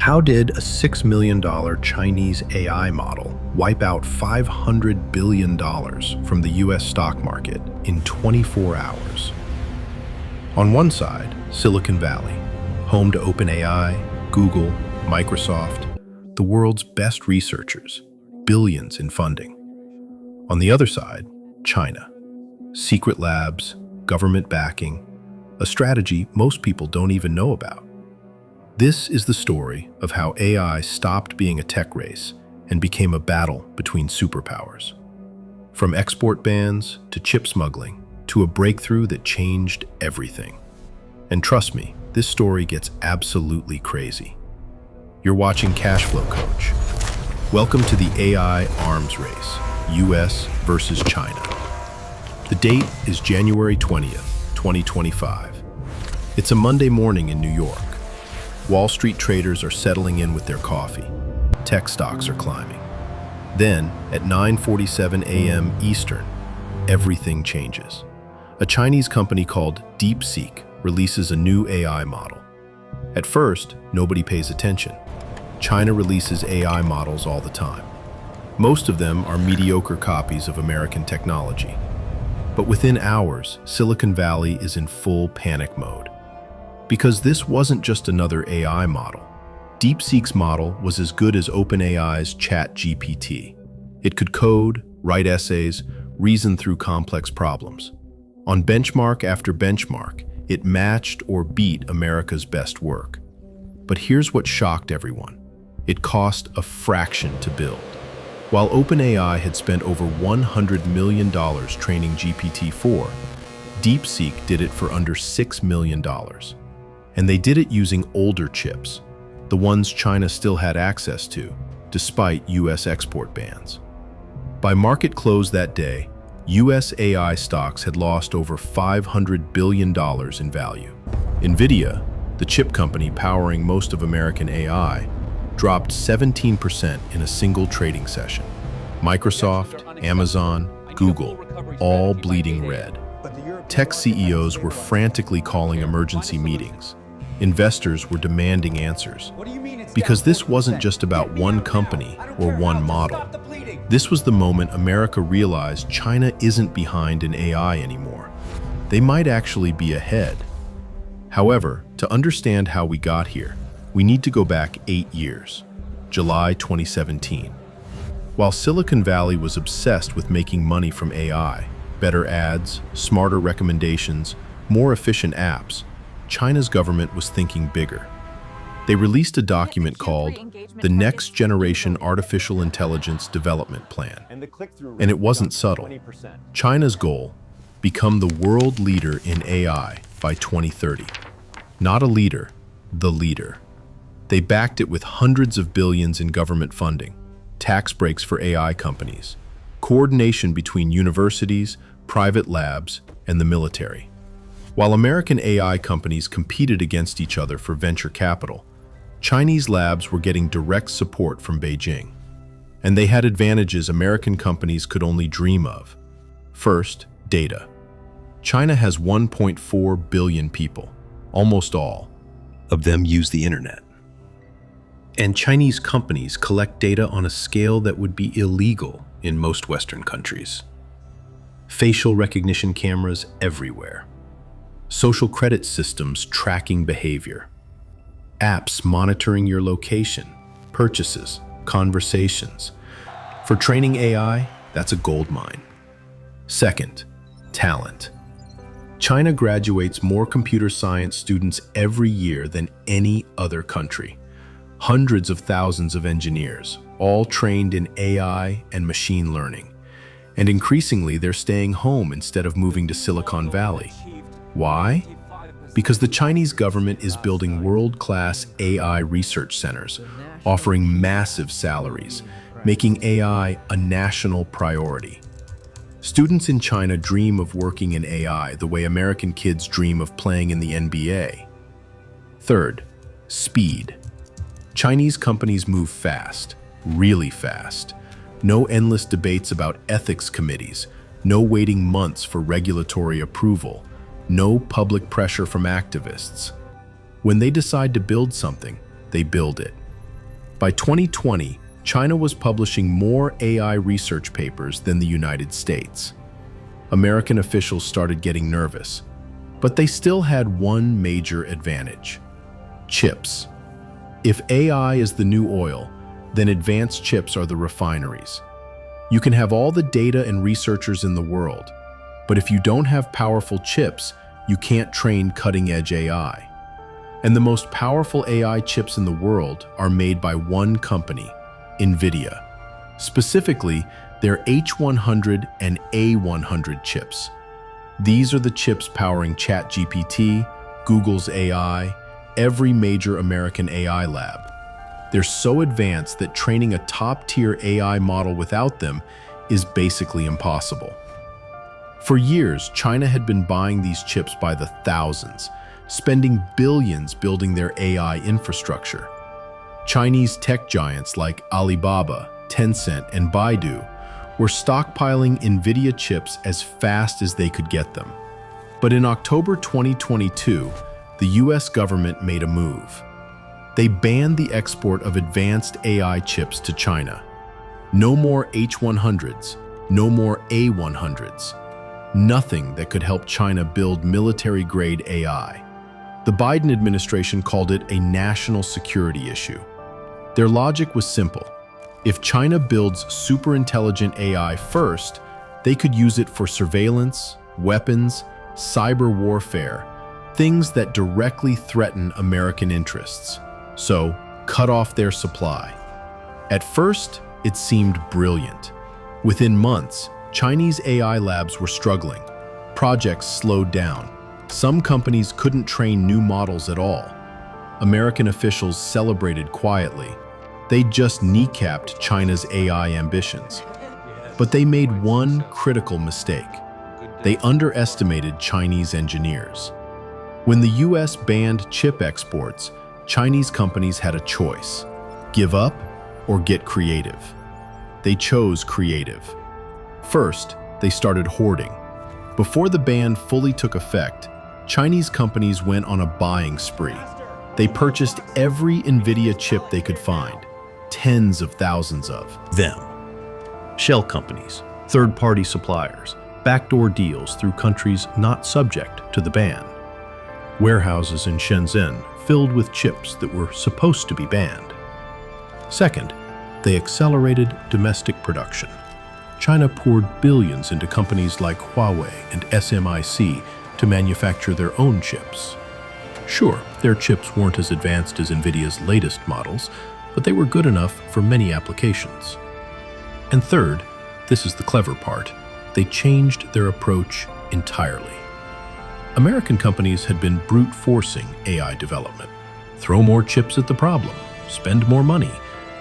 How did a $6 million Chinese AI model wipe out $500 billion from the US stock market in 24 hours? On one side, Silicon Valley, home to OpenAI, Google, Microsoft, the world's best researchers, billions in funding. On the other side, China, secret labs, government backing, a strategy most people don't even know about. This is the story of how AI stopped being a tech race and became a battle between superpowers. From export bans to chip smuggling to a breakthrough that changed everything. And trust me, this story gets absolutely crazy. You're watching CashflowCoach. Welcome to the AI arms race, US versus China. The date is January 20th, 2025. It's a Monday morning in New York. Wall Street traders are settling in with their coffee. Tech stocks are climbing. Then, at 9:47 a.m. Eastern, everything changes. A Chinese company called DeepSeek releases a new AI model. At first, nobody pays attention. China releases AI models all the time. Most of them are mediocre copies of American technology. But within hours, Silicon Valley is in full panic mode. Because this wasn't just another AI model. DeepSeek's model was as good as OpenAI's ChatGPT. It could code, write essays, reason through complex problems. On benchmark after benchmark, it matched or beat America's best work. But here's what shocked everyone. It cost a fraction to build. While OpenAI had spent over $100 million training GPT-4, DeepSeek did it for under $6 million. And they did it using older chips, the ones China still had access to, despite US export bans. By market close that day, US AI stocks had lost over $500 billion in value. Nvidia, the chip company powering most of American AI, dropped 17% in a single trading session. Microsoft, Amazon, Google, all bleeding red. Tech CEOs were frantically calling emergency meetings. Investors were demanding answers. Because this wasn't just about one company or one model. This was the moment America realized China isn't behind in AI anymore. They might actually be ahead. However, to understand how we got here, we need to go back 8 years, July 2017. While Silicon Valley was obsessed with making money from AI, better ads, smarter recommendations, more efficient apps, China's government was thinking bigger. They released a document called the Next Generation Artificial Intelligence Development Plan. And it wasn't subtle. China's goal, become the world leader in AI by 2030. Not a leader, the leader. They backed it with hundreds of billions in government funding, tax breaks for AI companies, coordination between universities, private labs, and the military. While American AI companies competed against each other for venture capital, Chinese labs were getting direct support from Beijing. And they had advantages American companies could only dream of. First, data. China has 1.4 billion people. Almost all of them use the internet. And Chinese companies collect data on a scale that would be illegal in most Western countries. Facial recognition cameras everywhere. Social credit systems tracking behavior. Apps monitoring your location, purchases, conversations. For training AI, that's a gold mine. Second, talent. China graduates more computer science students every year than any other country. Hundreds of thousands of engineers, all trained in AI and machine learning. And increasingly, they're staying home instead of moving to Silicon Valley. Why? Because the Chinese government is building world-class AI research centers, offering massive salaries, making AI a national priority. Students in China dream of working in AI the way American kids dream of playing in the NBA. Third, speed. Chinese companies move fast, really fast. No endless debates about ethics committees, no waiting months for regulatory approval, no public pressure from activists. When they decide to build something, they build it. By 2020, China was publishing more AI research papers than the United States. American officials started getting nervous, but they still had one major advantage: chips. If AI is the new oil, then advanced chips are the refineries. You can have all the data and researchers in the world, but if you don't have powerful chips, you can't train cutting-edge AI. And the most powerful AI chips in the world are made by one company, Nvidia. Specifically, their H100 and A100 chips. These are the chips powering ChatGPT, Google's AI, every major American AI lab. They're so advanced that training a top-tier AI model without them is basically impossible. For years, China had been buying these chips by the thousands, spending billions building their AI infrastructure. Chinese tech giants like Alibaba, Tencent, and Baidu were stockpiling Nvidia chips as fast as they could get them. But in October 2022, the US government made a move. They banned the export of advanced AI chips to China. No more H100s, no more A100s. Nothing that could help China build military-grade AI. The Biden administration called it a national security issue. Their logic was simple. If China builds super-intelligent AI first, they could use it for surveillance, weapons, cyber warfare, things that directly threaten American interests. So, cut off their supply. At first, it seemed brilliant. Within months, Chinese AI labs were struggling. Projects slowed down. Some companies couldn't train new models at all. American officials celebrated quietly. They just kneecapped China's AI ambitions. But they made one critical mistake. They underestimated Chinese engineers. When the US banned chip exports, Chinese companies had a choice: give up or get creative. They chose creative. First, they started hoarding. Before the ban fully took effect, Chinese companies went on a buying spree. They purchased every Nvidia chip they could find, tens of thousands of them. Shell companies, third-party suppliers, backdoor deals through countries not subject to the ban. Warehouses in Shenzhen filled with chips that were supposed to be banned. Second, they accelerated domestic production. China poured billions into companies like Huawei and SMIC to manufacture their own chips. Sure, their chips weren't as advanced as Nvidia's latest models, but they were good enough for many applications. And third, this is the clever part, they changed their approach entirely. American companies had been brute forcing AI development. Throw more chips at the problem, spend more money,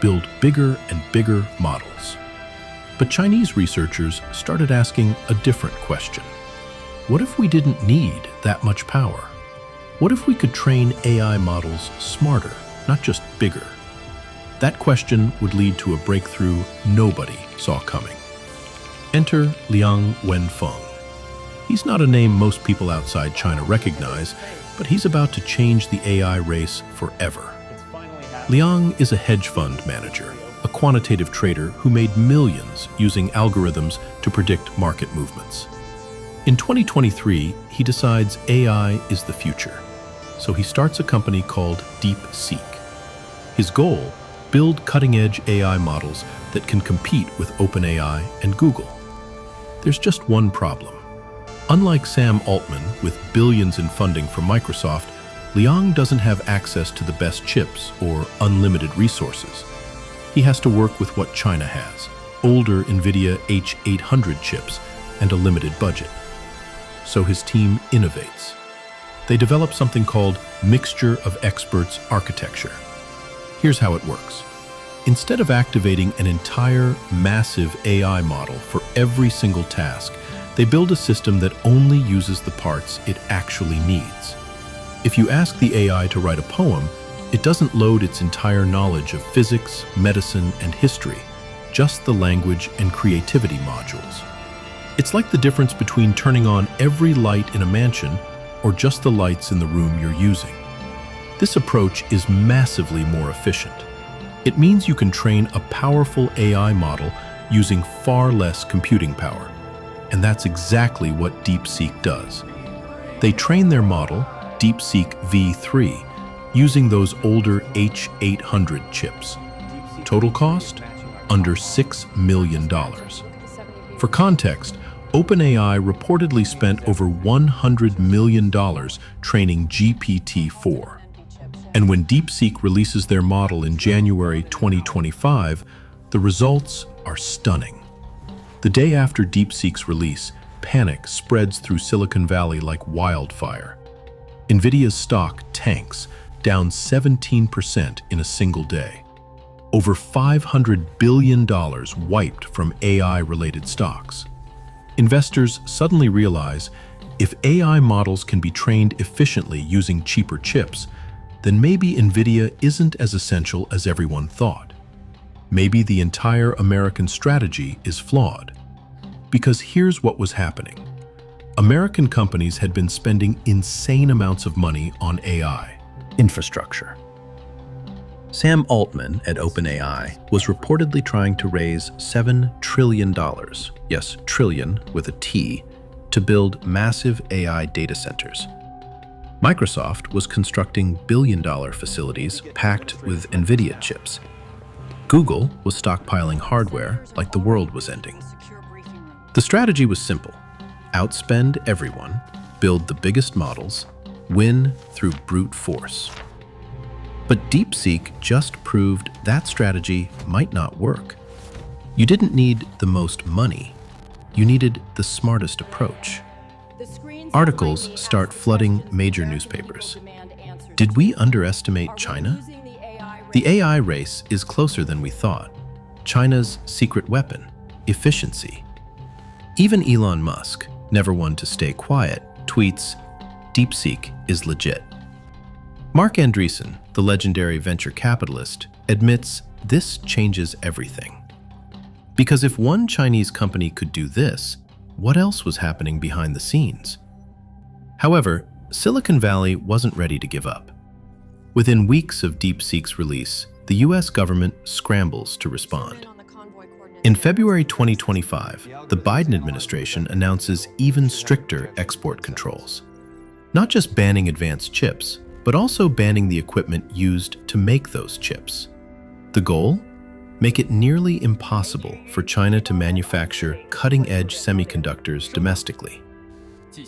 build bigger and bigger models. But Chinese researchers started asking a different question. What if we didn't need that much power? What if we could train AI models smarter, not just bigger? That question would lead to a breakthrough nobody saw coming. Enter Liang Wenfeng. He's not a name most people outside China recognize, but he's about to change the AI race forever. Liang is a hedge fund manager, a quantitative trader who made millions using algorithms to predict market movements. In 2023, he decides AI is the future, so he starts a company called DeepSeek. His goal? Build cutting-edge AI models that can compete with OpenAI and Google. There's just one problem. Unlike Sam Altman, with billions in funding from Microsoft, Liang doesn't have access to the best chips or unlimited resources. He has to work with what China has, older Nvidia H800 chips and a limited budget. So his team innovates. They develop something called mixture of experts architecture. Here's how it works. Instead of activating an entire massive AI model for every single task, they build a system that only uses the parts it actually needs. If you ask the AI to write a poem, it doesn't load its entire knowledge of physics, medicine, and history, just the language and creativity modules. It's like the difference between turning on every light in a mansion or just the lights in the room you're using. This approach is massively more efficient. It means you can train a powerful AI model using far less computing power. And that's exactly what DeepSeek does. They train their model, DeepSeek V3, using those older H800 chips. Total cost? Under $6 million. For context, OpenAI reportedly spent over $100 million training GPT-4. And when DeepSeek releases their model in January 2025, the results are stunning. The day after DeepSeek's release, panic spreads through Silicon Valley like wildfire. Nvidia's stock tanks, down 17% in a single day. Over $500 billion wiped from AI-related stocks. Investors suddenly realize if AI models can be trained efficiently using cheaper chips, then maybe Nvidia isn't as essential as everyone thought. Maybe the entire American strategy is flawed. Because here's what was happening. American companies had been spending insane amounts of money on AI infrastructure. Sam Altman at OpenAI was reportedly trying to raise $7 trillion, yes, trillion with a T, to build massive AI data centers. Microsoft was constructing billion-dollar facilities packed with Nvidia chips. Google was stockpiling hardware like the world was ending. The strategy was simple: outspend everyone, build the biggest models, win through brute force. But DeepSeek just proved that strategy might not work. You didn't need the most money. You needed the smartest approach. Articles start flooding major newspapers. Did we underestimate China? The AI race is closer than we thought. China's secret weapon, efficiency. Even Elon Musk, never one to stay quiet, tweets, "DeepSeek is legit." Mark Andreessen, the legendary venture capitalist, admits this changes everything. Because if one Chinese company could do this, what else was happening behind the scenes? However, Silicon Valley wasn't ready to give up. Within weeks of DeepSeek's release, the US government scrambles to respond. In February 2025, the Biden administration announces even stricter export controls. Not just banning advanced chips, but also banning the equipment used to make those chips. The goal? Make it nearly impossible for China to manufacture cutting-edge semiconductors domestically.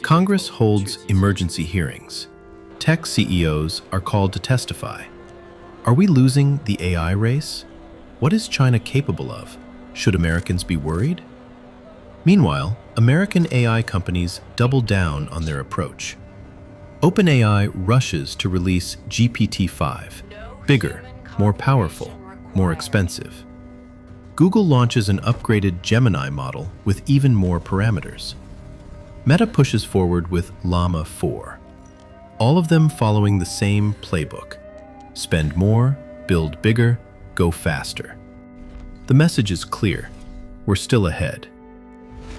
Congress holds emergency hearings. Tech CEOs are called to testify. Are we losing the AI race? What is China capable of? Should Americans be worried? Meanwhile, American AI companies double down on their approach. OpenAI rushes to release GPT-5, bigger, more powerful, more expensive. Google launches an upgraded Gemini model with even more parameters. Meta pushes forward with Llama 4. All of them following the same playbook. Spend more, build bigger, go faster. The message is clear. We're still ahead.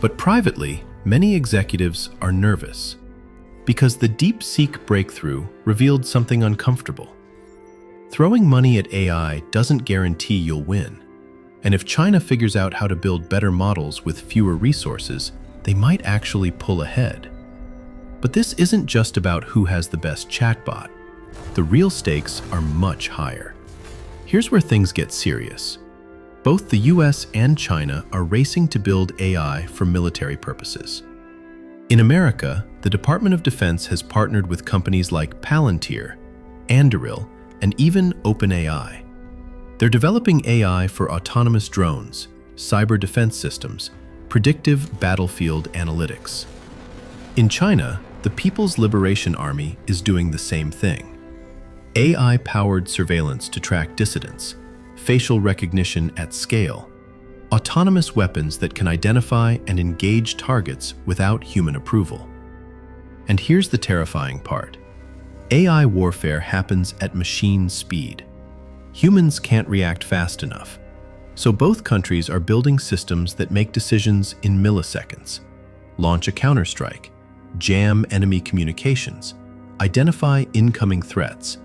But privately, many executives are nervous because the DeepSeek breakthrough revealed something uncomfortable. Throwing money at AI doesn't guarantee you'll win. And if China figures out how to build better models with fewer resources, they might actually pull ahead. But this isn't just about who has the best chatbot. The real stakes are much higher. Here's where things get serious. Both the US and China are racing to build AI for military purposes. In America, the Department of Defense has partnered with companies like Palantir, Anduril, and even OpenAI. They're developing AI for autonomous drones, cyber defense systems, predictive battlefield analytics. In China, the People's Liberation Army is doing the same thing. AI-powered surveillance to track dissidents, facial recognition at scale, autonomous weapons that can identify and engage targets without human approval. And here's the terrifying part. AI warfare happens at machine speed. Humans can't react fast enough. So both countries are building systems that make decisions in milliseconds, launch a counterstrike, jam enemy communications, identify incoming threats,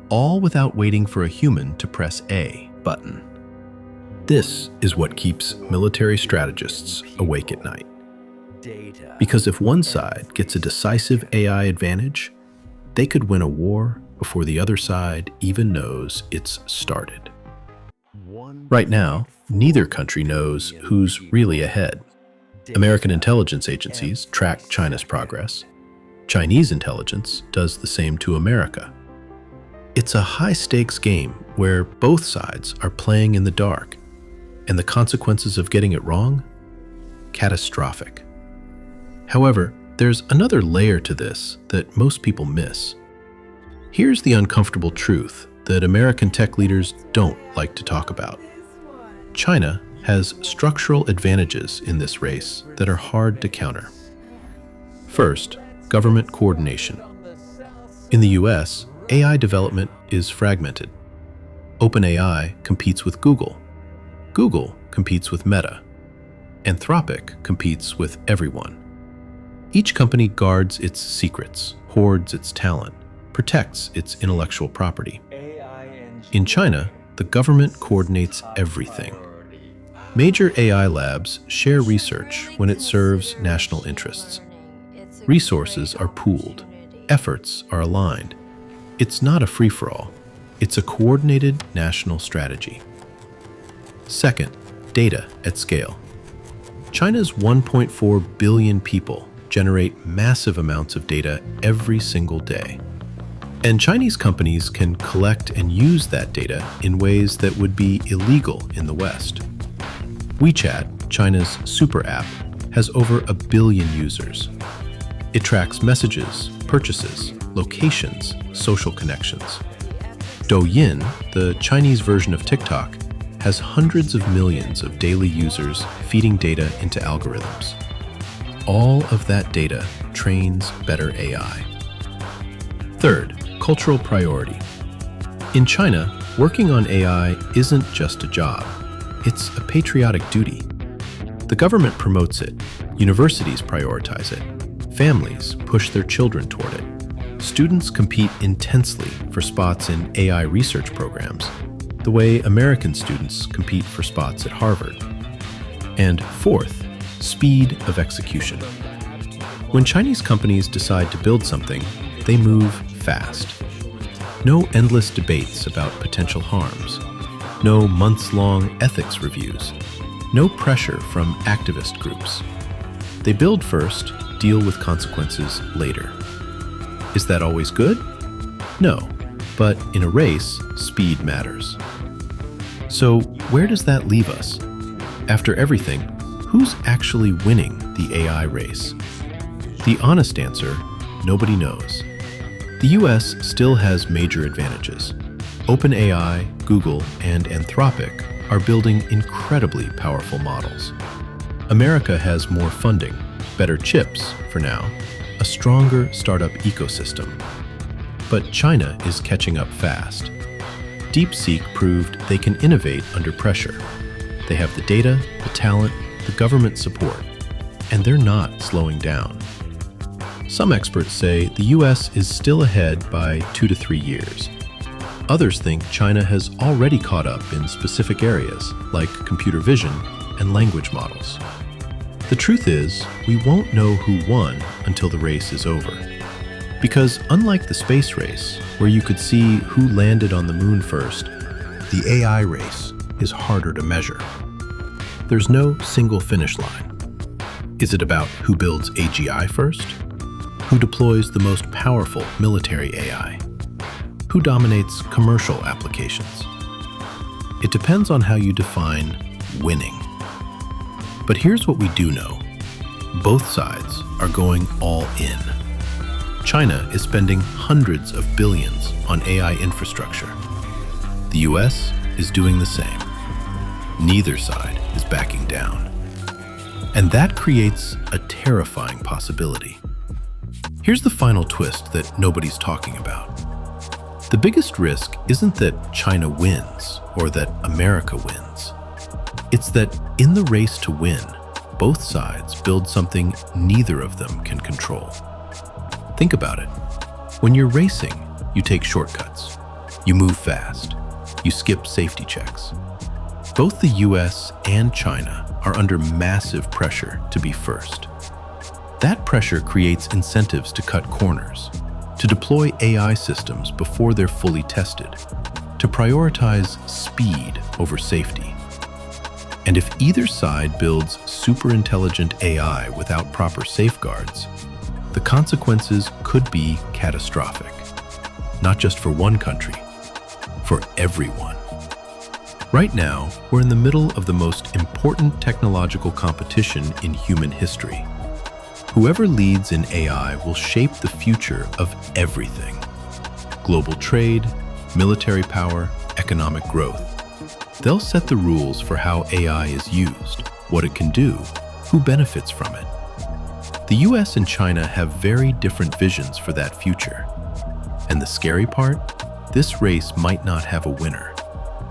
all without waiting for a human to press A. button. This is what keeps military strategists awake at night. Because if one side gets a decisive AI advantage, they could win a war before the other side even knows it's started. Right now, neither country knows who's really ahead. American intelligence agencies track China's progress. Chinese intelligence does the same to America. It's a high-stakes game where both sides are playing in the dark, and the consequences of getting it wrong? Catastrophic. However, there's another layer to this that most people miss. Here's the uncomfortable truth that American tech leaders don't like to talk about. China has structural advantages in this race that are hard to counter. First, government coordination. In the US, AI development is fragmented. OpenAI competes with Google. Google competes with Meta. Anthropic competes with everyone. Each company guards its secrets, hoards its talent, protects its intellectual property. In China, the government coordinates everything. Major AI labs share research when it serves national interests. Resources are pooled, efforts are aligned. It's not a free-for-all, it's a coordinated national strategy. Second, data at scale. China's 1.4 billion people generate massive amounts of data every single day. And Chinese companies can collect and use that data in ways that would be illegal in the West. WeChat, China's super app, has over 1 billion users. It tracks messages, purchases, locations, social connections. Douyin, the Chinese version of TikTok, has hundreds of millions of daily users feeding data into algorithms. All of that data trains better AI. Third, cultural priority. In China, working on AI isn't just a job, it's a patriotic duty. The government promotes it, universities prioritize it, families push their children toward it. Students compete intensely for spots in AI research programs, the way American students compete for spots at Harvard. And fourth, speed of execution. When Chinese companies decide to build something, they move fast. No endless debates about potential harms. No months-long ethics reviews. No pressure from activist groups. They build first, deal with consequences later. Is that always good? No, but in a race, speed matters. So where does that leave us? After everything, who's actually winning the AI race? The honest answer, nobody knows. The US still has major advantages. OpenAI, Google, and Anthropic are building incredibly powerful models. America has more funding, better chips for now, a stronger startup ecosystem. But China is catching up fast. DeepSeek proved they can innovate under pressure. They have the data, the talent, the government support, and they're not slowing down. Some experts say the US is still ahead by 2 to 3 years. Others think China has already caught up in specific areas, like computer vision and language models. The truth is, we won't know who won until the race is over. Because unlike the space race, where you could see who landed on the moon first, the AI race is harder to measure. There's no single finish line. Is it about who builds AGI first? Who deploys the most powerful military AI? Who dominates commercial applications? It depends on how you define winning. But here's what we do know. Both sides are going all in. China is spending hundreds of billions on AI infrastructure. The US is doing the same. Neither side is backing down. And that creates a terrifying possibility. Here's the final twist that nobody's talking about. The biggest risk isn't that China wins or that America wins. It's that in the race to win, both sides build something neither of them can control. Think about it. When you're racing, you take shortcuts. You move fast. You skip safety checks. Both the US and China are under massive pressure to be first. That pressure creates incentives to cut corners, to deploy AI systems before they're fully tested, to prioritize speed over safety. And if either side builds super intelligent AI without proper safeguards, the consequences could be catastrophic, not just for one country, for everyone. Right now, we're in the middle of the most important technological competition in human history. Whoever leads in AI will shape the future of everything: global trade, military power, economic growth. They'll set the rules for how AI is used, what it can do, who benefits from it. The US and China have very different visions for that future. And the scary part? This race might not have a winner.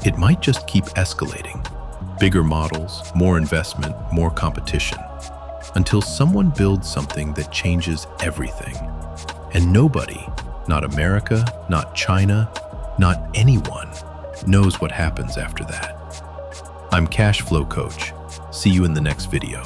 It might just keep escalating. Bigger models, more investment, more competition, until someone builds something that changes everything. And nobody, not America, not China, not anyone, knows what happens after that. I'm CashflowCoach. See you in the next video.